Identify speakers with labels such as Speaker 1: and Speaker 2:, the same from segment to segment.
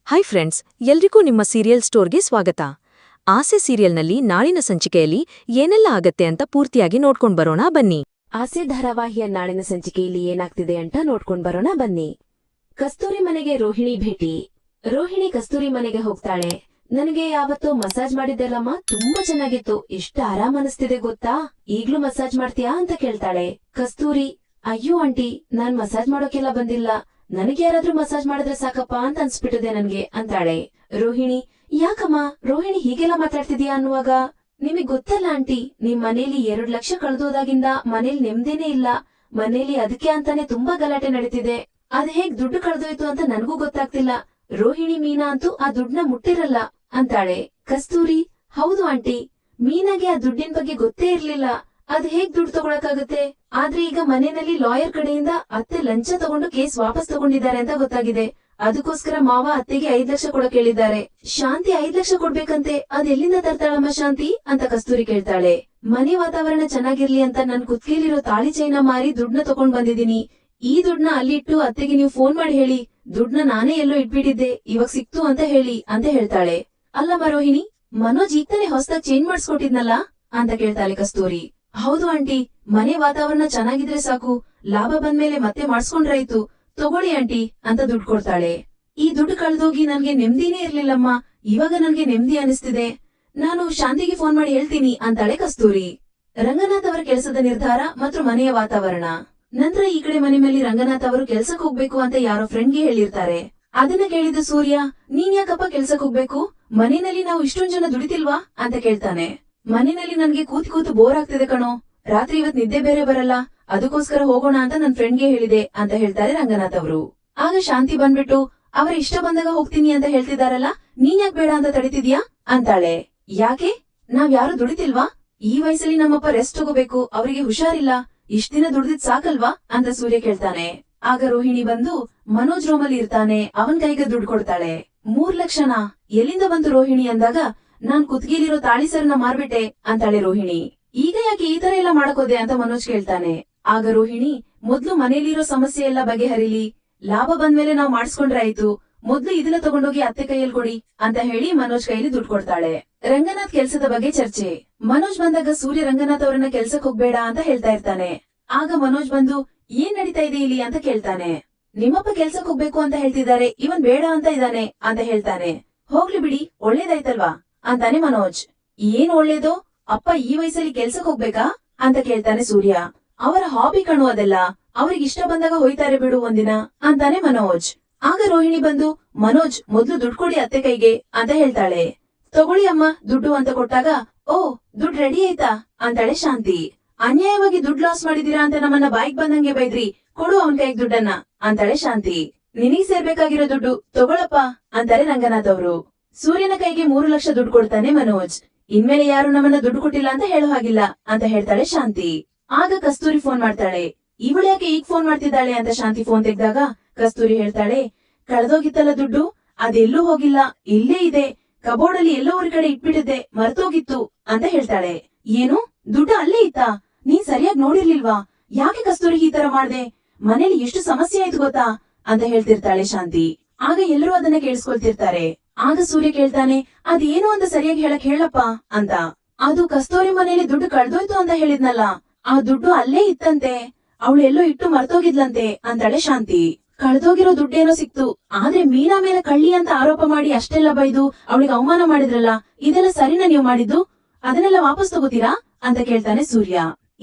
Speaker 1: Hi friends, ಎಲ್ರಿಗೂ ನಿಮ್ಮ serial ಸ್ಟೋರ್ಗೆ ಸ್ವಾಗತ. ಆಸೆ ಸೀರಿಯಲ್ನಲ್ಲಿ ನಾಳಿನ ಸಂಚಿಕೆಯಲ್ಲಿ ಏನೆಲ್ಲ ಆಗತ್ತೆ ಅಂತ ಪೂರ್ತಿಯಾಗಿ ನೋಡ್ಕೊಂಡ್ ಬರೋಣ ಬನ್ನಿ.
Speaker 2: ಆಸೆ ಧಾರಾವಾಹಿಯ ನಾಳಿನ ಸಂಚಿಕೆಯಲ್ಲಿ ಏನಾಗ್ತಿದೆ ಅಂತ ನೋಡ್ಕೊಂಡ್ ಬರೋಣ ಬನ್ನಿ. ಕಸ್ತೂರಿ ಮನೆಗೆ ರೋಹಿಣಿ ಭೇಟಿ. ರೋಹಿಣಿ ಕಸ್ತೂರಿ ಮನೆಗೆ ಹೋಗ್ತಾಳೆ. ನನಗೆ ಯಾವತ್ತೋ ಮಸಾಜ್ ಮಾಡಿದ್ದೆಲ್ಲಮ್ಮ ತುಂಬಾ ಚೆನ್ನಾಗಿತ್ತು, ಎಷ್ಟು ಆರಾಮ್ ಅನಿಸ್ತಿದೆ ಗೊತ್ತಾ, ಈಗ್ಲೂ ಮಸಾಜ್ ಮಾಡ್ತೀಯಾ ಅಂತ ಕೇಳ್ತಾಳೆ. ಕಸ್ತೂರಿ, ಅಯ್ಯೋ ಆಂಟಿ, ನಾನ್ ಮಸಾಜ್ ಮಾಡೋಕೆಲ್ಲ ಬಂದಿಲ್ಲ, ನನಗೆ ಯಾರಾದ್ರೂ ಮಸಾಜ್ ಮಾಡಿದ್ರೆ ಸಾಕಪ್ಪ ಅಂತ ಅನ್ಸ್ಬಿಟ್ಟಿದೆ ನನ್ಗೆ ಅಂತಾಳೆ. ರೋಹಿಣಿ, ಯಾಕಮ್ಮ ರೋಹಿಣಿ ಹೀಗೆಲ್ಲ ಮಾತಾಡ್ತಿದ್ಯಾ ಅನ್ನುವಾಗ, ನಿಮಗ್ ಗೊತ್ತಲ್ಲ ಆಂಟಿ, ನಿಮ್ ಮನೇಲಿ 2 ಲಕ್ಷ ಕಳೆದೋದಾಗಿಂದ ಮನೇಲಿ ನೆಮ್ಮದಿನೇ ಇಲ್ಲ, ಮನೇಲಿ ಅದಕ್ಕೆ ಅಂತಾನೆ ತುಂಬಾ ಗಲಾಟೆ ನಡೀತಿದೆ, ಅದ್ ಹೇಗ್ ದುಡ್ಡು ಕಳೆದೋಯ್ತು ಅಂತ ನನ್ಗೂ ಗೊತ್ತಾಗ್ತಿಲ್ಲ, ರೋಹಿಣಿ ಮೀನಾ ಅಂತೂ ಆ ದುಡ್ಡನ್ನ ಮುಟ್ಟಿರಲ್ಲ ಅಂತಾಳೆ. ಕಸ್ತೂರಿ, ಹೌದು ಆಂಟಿ, ಮೀನಾಗೆ ಆ ದುಡ್ಡಿನ ಬಗ್ಗೆ ಗೊತ್ತೇ ಇರ್ಲಿಲ್ಲ, ಅದ್ ಹೇಗ್ ದುಡ್ಡು ತಗೊಳಕಾಗತ್ತೆ, ಆದ್ರೆ ಈಗ ಮನೆಯಲ್ಲಿ ಲಾಯರ್ ಕಡೆಯಿಂದ ಅತ್ತೆ ಲಂಚ ತಗೊಂಡು ಕೇಸ್ ವಾಪಸ್ ತಗೊಂಡಿದ್ದಾರೆ ಅಂತ ಗೊತ್ತಾಗಿದೆ, ಅದಕ್ಕೋಸ್ಕರ ಮಾವ ಅತ್ತೆಗೆ 5 ಲಕ್ಷ ಕೊಡಕ್ ಹೇಳಿದ್ದಾರೆ. ಶಾಂತಿ 5 ಲಕ್ಷ ಕೊಡ್ಬೇಕಂತೆ, ಅದ್ ಎಲ್ಲಿಂದ ತರ್ತಾಳಮ್ಮ ಶಾಂತಿ ಅಂತ ಕಸ್ತೂರಿ ಕೇಳ್ತಾಳೆ. ಮನೆ ವಾತಾವರಣ ಚೆನ್ನಾಗಿರ್ಲಿ ಅಂತ ನನ್ ಕುತ್ಕೇಲಿರೋ ತಾಳಿ ಚೈನ ಮಾರಿ ದುಡ್ಡನ್ನ ತಗೊಂಡ್ ಬಂದಿದೀನಿ, ಈ ದುಡ್ಡನ್ನ ಅಲ್ಲಿಟ್ಟು ಅತ್ತೆಗೆ ನೀವು ಫೋನ್ ಮಾಡಿ ಹೇಳಿ, ದುಡ್ಡನ್ನ ನಾನೇ ಎಲ್ಲೋ ಇಟ್ಬಿಟ್ಟಿದ್ದೆ, ಇವಾಗ ಸಿಕ್ತು ಅಂತ ಹೇಳಿ ಅಂತ ಹೇಳ್ತಾಳೆ. ಅಲ್ಲಮ್ಮ ರೋಹಿಣಿ, ಮನೋಜ್ ಈಗ ತಾನೇ ಹೊಸದಾಗಿ ಚೇಂಜ್ ಮಾಡಿಸ್ಕೊಟ್ಟಿದ್ನಲ್ಲ ಅಂತ ಕೇಳ್ತಾಳೆ ಕಸ್ತೂರಿ. ಹೌದು ಆಂಟಿ, ಮನೆ ವಾತಾವರಣ ಚೆನ್ನಾಗಿದ್ರೆ ಸಾಕು, ಲಾಭ ಬಂದ್ಮೇಲೆ ಮತ್ತೆ ಮಾಡ್ಸ್ಕೊಂಡ್ರಾಯ್ತು, ತಗೊಳ್ಳಿ ಆಂಟಿ ಅಂತ ದುಡ್ಡು ಕೊಡ್ತಾಳೆ. ಈ ದುಡ್ಡು ಕಳೆದೋಗಿ ನನ್ಗೆ ನೆಮ್ಮದಿನೇ ಇರ್ಲಿಲ್ಲಮ್ಮ, ಇವಾಗ ನನ್ಗೆ ನೆಮ್ಮದಿ ಅನಿಸ್ತಿದೆ, ನಾನು ಶಾಂತಿಗೆ ಫೋನ್ ಮಾಡಿ ಹೇಳ್ತೀನಿ ಅಂತಾಳೆ ಕಸ್ತೂರಿ. ರಂಗನಾಥ್ ಅವರ ಕೆಲಸದ ನಿರ್ಧಾರ ಮತ್ತು ಮನೆಯ ವಾತಾವರಣ. ನಂತರ ಈ ಕಡೆ ಮನೆ ಮೇಲೆ ರಂಗನಾಥ್ ಅವರು ಕೆಲ್ಸಕ್ ಹೋಗ್ಬೇಕು ಅಂತ ಯಾರೋ ಫ್ರೆಂಡ್ಗೆ ಹೇಳಿರ್ತಾರೆ. ಅದನ್ನ ಕೇಳಿದ ಸೂರ್ಯ, ನೀನ್ ಯಾಕಪ್ಪ ಕೆಲ್ಸಕ್ ಹೋಗ್ಬೇಕು, ಮನೆಯಲ್ಲಿ ನಾವು ಇಷ್ಟೊಂದ್ ಜನ ದುಡಿತಿಲ್ವಾ ಅಂತ ಕೇಳ್ತಾನೆ. ಮನೆಯಲ್ಲಿ ನನ್ಗೆ ಕೂತು ಬೋರ್ ಆಗ್ತಿದೆ ಕಣೋ, ರಾತ್ರಿ ಇವತ್ ನಿದ್ದೆ ಬೇರೆ ಬರಲ್ಲ, ಅದಕ್ಕೋಸ್ಕರ ಹೋಗೋಣ ಅಂತ ನನ್ ಫ್ರೆಂಡ್ಗೆ ಹೇಳಿದೆ ಅಂತ ಹೇಳ್ತಾರೆ ರಂಗನಾಥ್ ಅವರು. ಆಗ ಶಾಂತಿ ಬಂದ್ಬಿಟ್ಟು, ಅವರ ಇಷ್ಟ ಬಂದಾಗ ಹೋಗ್ತೀನಿ ಅಂತ ಹೇಳ್ತಿದಾರಲ್ಲ, ನೀನ್ ಯಾಕೆ ಬೇಡ ಅಂತ ತಡಿತಿದ್ಯಾ ಅಂತಾಳೆ. ಯಾಕೆ, ನಾವ್ ಯಾರು ದುಡಿತಿಲ್ವಾ, ಈ ವಯಸ್ಸಲ್ಲಿ ನಮ್ಮಪ್ಪ ರೆಸ್ಟ್ ತಗೋಬೇಕು, ಅವರಿಗೆ ಹುಷಾರಿಲ್ಲ, ಇಷ್ಟ ದಿನ ದುಡ್ದಿದ್ ಸಾಕಲ್ವಾ ಅಂತ ಸೂರ್ಯ ಕೇಳ್ತಾನೆ. ಆಗ ರೋಹಿಣಿ ಬಂದು ಮನೋಜ್ ರೋಮಲ್ಲಿ ಇರ್ತಾನೆ, ಅವನ್ ಕೈಗೆ ದುಡ್ಡು ಕೊಡ್ತಾಳೆ. 3 ಲಕ್ಷನಾ, ಎಲ್ಲಿಂದ ಬಂತು ರೋಹಿಣಿ ಅಂದಾಗ, ನಾನ್ ಕುತ್ಗಿಲಿರೋ ತಾಳಿ ಸರನ್ನ ಮಾರ್ಬಿಟ್ಟೆ ಅಂತಾಳೆ ರೋಹಿಣಿ. ಈಗ ಯಾಕೆ ಈ ತರ ಎಲ್ಲ ಮಾಡಕೋದೆ ಅಂತ ಮನೋಜ್ ಕೇಳ್ತಾನೆ. ಆಗ ರೋಹಿಣಿ, ಮೊದ್ಲು ಮನೇಲಿರೋ ಸಮಸ್ಯೆ ಎಲ್ಲ ಬಗೆಹರಿಲಿ, ಲಾಭ ಬಂದ್ಮೇಲೆ ನಾವ್ ಮಾಡಿಸ್ಕೊಂಡ್ರೆ ಆಯ್ತು, ಮೊದ್ಲು ಇದನ್ನ ತಗೊಂಡೋಗಿ ಅತ್ತೆ ಕೈಯಲ್ಲಿ ಕೊಡಿ ಅಂತ ಹೇಳಿ ಮನೋಜ್ ಕೈಲಿ ದುಡ್ಡು ಕೊಡ್ತಾಳೆ. ರಂಗನಾಥ್ ಕೆಲ್ಸದ ಬಗ್ಗೆ ಚರ್ಚೆ. ಮನೋಜ್ ಬಂದಾಗ ಸೂರ್ಯ ರಂಗನಾಥ್ ಅವರನ್ನ ಕೆಲ್ಸಕ್ ಹೋಗ್ಬೇಡ ಅಂತ ಹೇಳ್ತಾ ಇರ್ತಾನೆ. ಆಗ ಮನೋಜ್ ಬಂದು, ಏನ್ ನಡೀತಾ ಇದೆ ಇಲ್ಲಿ ಅಂತ ಕೇಳ್ತಾನೆ. ನಿಮ್ಮಪ್ಪ ಕೆಲ್ಸಕ್ ಹೋಗ್ಬೇಕು ಅಂತ ಹೇಳ್ತಿದ್ದಾರೆ, ಇವನ್ ಬೇಡ ಅಂತ ಇದ್ದಾನೆ ಅಂತ ಹೇಳ್ತಾನೆ. ಹೋಗ್ಲಿ ಬಿಡಿ, ಒಳ್ಳೇದಾಯ್ತಲ್ವಾ ಅಂತಾನೆ ಮನೋಜ್. ಏನ್ ಒಳ್ಳೇದು, ಅಪ್ಪ ಈ ವಯಸ್ಸಲ್ಲಿ ಕೆಲ್ಸಕ್ ಹೋಗ್ಬೇಕಾ ಅಂತ ಕೇಳ್ತಾನೆ ಸೂರ್ಯ. ಅವರ ಹಾಬಿ ಕಣು ಅದೆಲ್ಲ, ಅವ್ರಿಗೆ ಇಷ್ಟ ಬಂದಾಗ ಹೋಯ್ತಾರೆ ಬಿಡು ಒಂದಿನ ಅಂತಾನೆ ಮನೋಜ್. ಆಗ ರೋಹಿಣಿ ಬಂದು, ಮನೋಜ್ ಮೊದ್ಲು ದುಡ್ಡು ಕೊಡಿ ಅತ್ತೆ ಕೈಗೆ ಅಂತ ಹೇಳ್ತಾಳೆ. ತಗೊಳ್ಳಿ ಅಮ್ಮ ದುಡ್ಡು ಅಂತ ಕೊಟ್ಟಾಗ, ಓ ದುಡ್ಡು ರೆಡಿ ಆಯ್ತಾ ಅಂತಾಳೆ ಶಾಂತಿ. ಅನ್ಯಾಯವಾಗಿ ದುಡ್ಡು ಲಾಸ್ ಮಾಡಿದೀರಾ ಅಂತ ನಮ್ಮನ್ನ ಬಾಯಿಗೆ ಬಂದಂಗೆ ಬೈದ್ರಿ, ಕೊಡು ಅವನ್ ಕೈಗೆ ದುಡ್ಡನ್ನ ಅಂತಾಳೆ ಶಾಂತಿ. ನಿನಗ್ ಸೇರ್ಬೇಕಾಗಿರೋ ದುಡ್ಡು ತಗೊಳಪ್ಪ ಅಂತಾರೆ ರಂಗನಾಥ್ ಅವರು. ಸೂರ್ಯನ ಕೈಗೆ 3 ಲಕ್ಷ ದುಡ್ಡು ಕೊಡ್ತಾನೆ ಮನೋಜ್. ಇನ್ಮೇಲೆ ಯಾರು ನಮ್ಮನ್ನ ದುಡ್ಡು ಕೊಟ್ಟಿಲ್ಲ ಅಂತ ಹೇಳೋ ಹಾಗಿಲ್ಲ ಅಂತ ಹೇಳ್ತಾಳೆ ಶಾಂತಿ. ಆಗ ಕಸ್ತೂರಿ ಫೋನ್ ಮಾಡ್ತಾಳೆ. ಇವಳು ಯಾಕೆ ಈಗ ಫೋನ್ ಮಾಡ್ತಿದ್ದಾಳೆ ಅಂತ ಶಾಂತಿ ಫೋನ್ ತೆಗ್ದಾಗ ಕಸ್ತೂರಿ ಹೇಳ್ತಾಳೆ, ಕಳೆದೋಗಿತ್ತಲ್ಲ ದುಡ್ಡು, ಅದೆಲ್ಲೂ ಹೋಗಿಲ್ಲ, ಇಲ್ಲೇ ಇದೆ, ಕಬೋರ್ಡ್ ಅಲ್ಲಿ ಎಲ್ಲೋ ಒಂದ್ ಕಡೆ ಇಟ್ಬಿಟ್ಟಿದ್ದೆ, ಮರ್ತೋಗಿತ್ತು ಅಂತ ಹೇಳ್ತಾಳೆ. ಏನು, ದುಡ್ಡು ಅಲ್ಲೇ ಇತ್ತಾ, ನೀನ್ ಸರಿಯಾಗಿ ನೋಡಿರ್ಲಿಲ್ವಾ, ಯಾಕೆ ಕಸ್ತೂರಿ ಈ ತರ ಮಾಡ್ದೆ, ಮನೇಲಿ ಎಷ್ಟು ಸಮಸ್ಯೆ ಆಯ್ತು ಗೊತ್ತಾ ಅಂತ ಹೇಳ್ತಿರ್ತಾಳೆ ಶಾಂತಿ. ಆಗ ಎಲ್ಲರೂ ಅದನ್ನ ಕೇಳಿಸ್ಕೊಳ್ತಿರ್ತಾರೆ. ಆಗ ಸೂರ್ಯ ಕೇಳ್ತಾನೆ, ಅದೇನು ಅಂತ ಸರಿಯಾಗಿ ಹೇಳಕ್ ಹೇಳಪ್ಪ ಅಂತ. ಅದು ಕಸ್ತೂರಿ ಮನೇಲಿ ದುಡ್ಡು ಕಳ್ದೋಯ್ತು ಅಂತ ಹೇಳಿದ್ನಲ್ಲ, ಆ ದುಡ್ಡು ಅಲ್ಲೇ ಇತ್ತಂತೆ, ಅವಳು ಎಲ್ಲೋ ಇಟ್ಟು ಮರ್ತೋಗಿದ್ಲಂತೆ ಅಂತಾಳೆ ಶಾಂತಿ. ಕಳ್ದೋಗಿರೋ ದುಡ್ಡೇನೋ ಸಿಕ್ತು, ಆದ್ರೆ ಮೀನಾ ಮೇಲೆ ಕಳ್ಳಿ ಅಂತ ಆರೋಪ ಮಾಡಿ ಅಷ್ಟೆಲ್ಲ ಬೈದು ಅವಳಿಗೆ ಅವಮಾನ ಮಾಡಿದ್ರಲ್ಲ, ಇದೆಲ್ಲ ಸರಿನಾ ನೀವು ಮಾಡಿದ್ದು, ಅದನ್ನೆಲ್ಲ ವಾಪಸ್ ತಗೋತೀರಾ ಅಂತ ಕೇಳ್ತಾನೆ ಸೂರ್ಯ.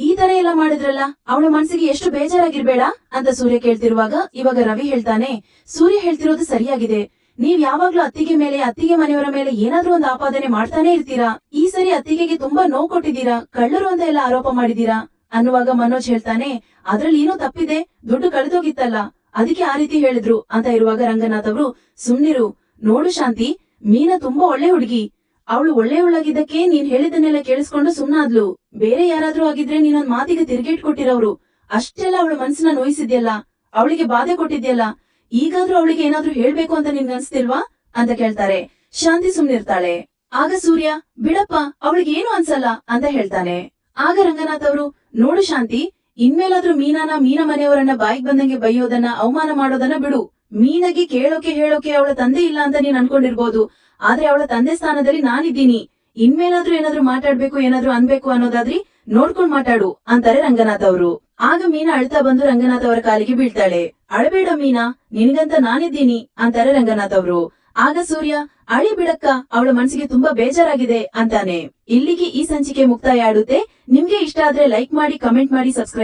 Speaker 2: ಈ ತರ ಎಲ್ಲ ಮಾಡಿದ್ರಲ್ಲ, ಅವಳ ಮನ್ಸಿಗೆ ಎಷ್ಟು ಬೇಜಾರಾಗಿರ್ಬೇಡ ಅಂತ ಸೂರ್ಯ ಕೇಳ್ತಿರುವಾಗ ಇವಾಗ ರವಿ ಹೇಳ್ತಾನೆ, ಸೂರ್ಯ ಹೇಳ್ತಿರೋದು ಸರಿಯಾಗಿದೆ, ನೀವ್ ಯಾವಾಗ್ಲೂ ಅತ್ತಿಗೆ ಮೇಲೆ, ಅತ್ತಿಗೆ ಮನೆಯವರ ಮೇಲೆ ಏನಾದ್ರೂ ಒಂದು ಆಪಾದನೆ ಮಾಡ್ತಾನೆ ಇರ್ತೀರಾ, ಈ ಸರಿ ಅತ್ತಿಗೆಗೆ ತುಂಬಾ ನೋವು ಕೊಟ್ಟಿದ್ದೀರಾ, ಕಳ್ಳರು ಅಂತ ಎಲ್ಲ ಆರೋಪ ಮಾಡಿದೀರಾ ಅನ್ನುವಾಗ ಮನೋಜ್ ಹೇಳ್ತಾನೆ, ಅದ್ರಲ್ಲಿ ಏನೋ ತಪ್ಪಿದೆ, ದುಡ್ಡು ಕಳೆದೋಗಿತ್ತಲ್ಲ, ಅದಕ್ಕೆ ಆ ರೀತಿ ಹೇಳಿದ್ರು ಅಂತ ಇರುವಾಗ ರಂಗನಾಥ್ ಅವರು, ಸುಮ್ನಿರು, ನೋಡು ಶಾಂತಿ, ಮೀನಾ ತುಂಬಾ ಒಳ್ಳೆ ಹುಡುಗಿ, ಅವಳು ಒಳ್ಳೆಯವಳಾಗಿದ್ದಕ್ಕೆ ನೀನ್ ಹೇಳಿದನ್ನೆಲ್ಲ ಕೇಳಿಸ್ಕೊಂಡು ಸುಮ್ನಾದ್ಲು, ಬೇರೆ ಯಾರಾದ್ರೂ ಆಗಿದ್ರೆ ನೀನೊಂದ್ ಮಾತಿಗೆ ತಿರ್ಗೇಟ್ ಕೊಟ್ಟಿರೋರು, ಅಷ್ಟೆಲ್ಲ ಅವಳ ಮನ್ಸನ್ನ ನೋಯಿಸಿದ್ಯಲ್ಲ, ಅವಳಿಗೆ ಬಾಧೆ ಕೊಟ್ಟಿದ್ಯಲ್ಲ, ಈಗಾದ್ರೂ ಅವಳಿಗೆ ಏನಾದ್ರೂ ಹೇಳ್ಬೇಕು ಅಂತ ನಿನ್ಗೆ ಅನ್ಸ್ತಿಲ್ವಾ ಅಂತ ಕೇಳ್ತಾರೆ. ಶಾಂತಿ ಸುಮ್ನಿರ್ತಾಳೆ. ಆಗ ಸೂರ್ಯ, ಬಿಡಪ್ಪ, ಅವಳಿಗೆ ಏನು ಅನ್ಸಲ್ಲ ಅಂತ ಹೇಳ್ತಾನೆ. ಆಗ ರಂಗನಾಥ್ ಅವರು, ನೋಡು ಶಾಂತಿ, ಇನ್ಮೇಲಾದ್ರೂ ಮೀನಾ ಮನೆಯವರನ್ನ ಬಾಯಿಗೆ ಬಂದಂಗೆ ಬೈಯೋದನ್ನ, ಅವಮಾನ ಮಾಡೋದನ್ನ ಬಿಡು,
Speaker 3: ಮೀನಾಗೆ ಕೇಳೋಕೆ ಹೇಳೋಕೆ ಅವಳ ತಂದೆ ಇಲ್ಲ ಅಂತ ನೀನ್ ಅನ್ಕೊಂಡಿರ್ಬೋದು, ಆದ್ರೆ ಅವಳ ತಂದೆ ಸ್ಥಾನದಲ್ಲಿ ನಾನಿದ್ದೀನಿ. ಇನ್ಮೇಲಾದ್ರೂ ಏನಾದ್ರೂ ಮಾತಾಡ್ಬೇಕು, ಏನಾದ್ರೂ ಅನ್ಬೇಕು ಅನ್ನೋದಾದ್ರಿ ನೋಡ್ಕೊಂಡ್ ಮಾತಾಡು ಅಂತಾರೆ ರಂಗನಾಥ್ ಅವರು. ಆಗ ಮೀನಾ ಅಳ್ತಾ ಬಂದು ರಂಗನಾಥ್ ಅವರ ಕಾಲಿಗೆ ಬೀಳ್ತಾಳೆ. ಅಳಬೇಡ ಮೀನಾ, ನಿನ್ಗಂತ ನಾನಿದ್ದೀನಿ ಅಂತಾರೆ ರಂಗನಾಥ್ ಅವರು. ಆಗ ಸೂರ್ಯ, ಅಳಿ ಬಿಡಕ್ಕ, ಅವಳ ಮನಸ್ಸಿಗೆ ತುಂಬಾ ಬೇಜಾರಾಗಿದೆ ಅಂತಾನೆ. ಇಲ್ಲಿಗೆ ಈ ಸಂಚಿಕೆ ಮುಕ್ತಾಯ ಆಡುತ್ತೆ. ನಿಮ್ಗೆ ಇಷ್ಟ ಆದ್ರೆ ಲೈಕ್ ಮಾಡಿ, ಕಮೆಂಟ್ ಮಾಡಿ, ಸಬ್ಸ್ಕ್ರೈಬ್